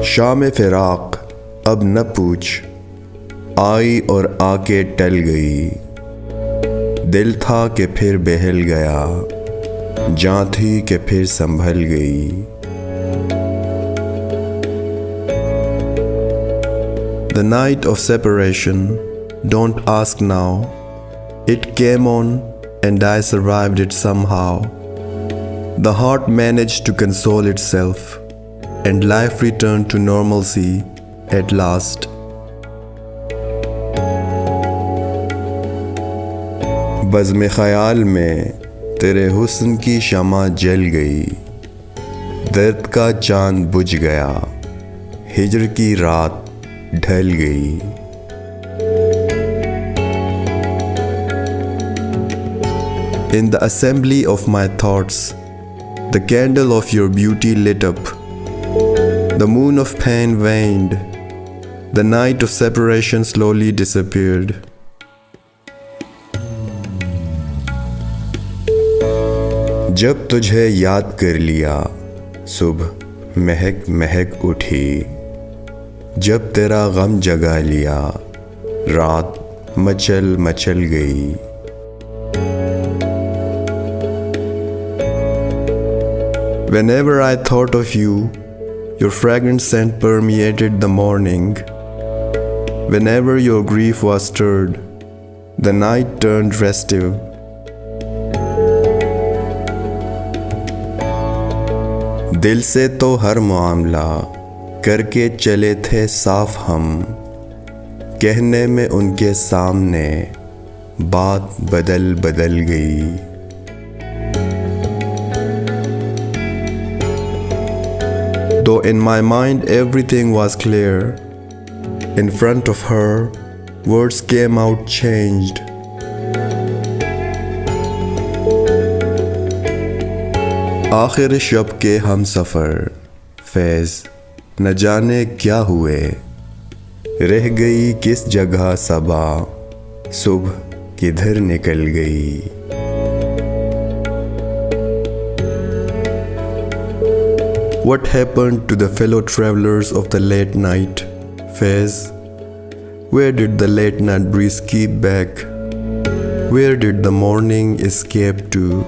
शाम फिराक अब न पूछ, आई और आके टल गई। दिल था कि फिर बहल गया, जां थी कि फिर संभल गई। The night of separation, don't ask now. It came on and I survived it somehow. The heart managed to console itself and life returned to normalcy at last. बज़्म ख़याल में तेरे हुस्न की शमा जल गई, दर्द का चांद बुझ गया, हिजर की रात ढल गई। In the assembly of my thoughts, the candle of your beauty lit up. The moon of pain waned. The night of separation slowly disappeared. जब तुझे याद कर लिया, सुबह महक महक उठी। जब तेरा गम जगा लिया, रात मचल मचल गई। Whenever I thought of you, your fragrant scent permeated the morning. Whenever your grief was stirred, the night turned restive. दिल से तो हर मामला करके चले थे साफ हम, कहने में उनके सामने बात बदल बदल गई। Though in my mind everything was clear, in front of her, words came out changed. आखिर शब के हम सफ़र फैज़ न जाने क्या हुए, रह गई किस जगह सबा, सुबह किधर निकल गई। What happened to the fellow travelers of the late night, Faiz? Where did the late night breeze keep back? Where did the morning escape to?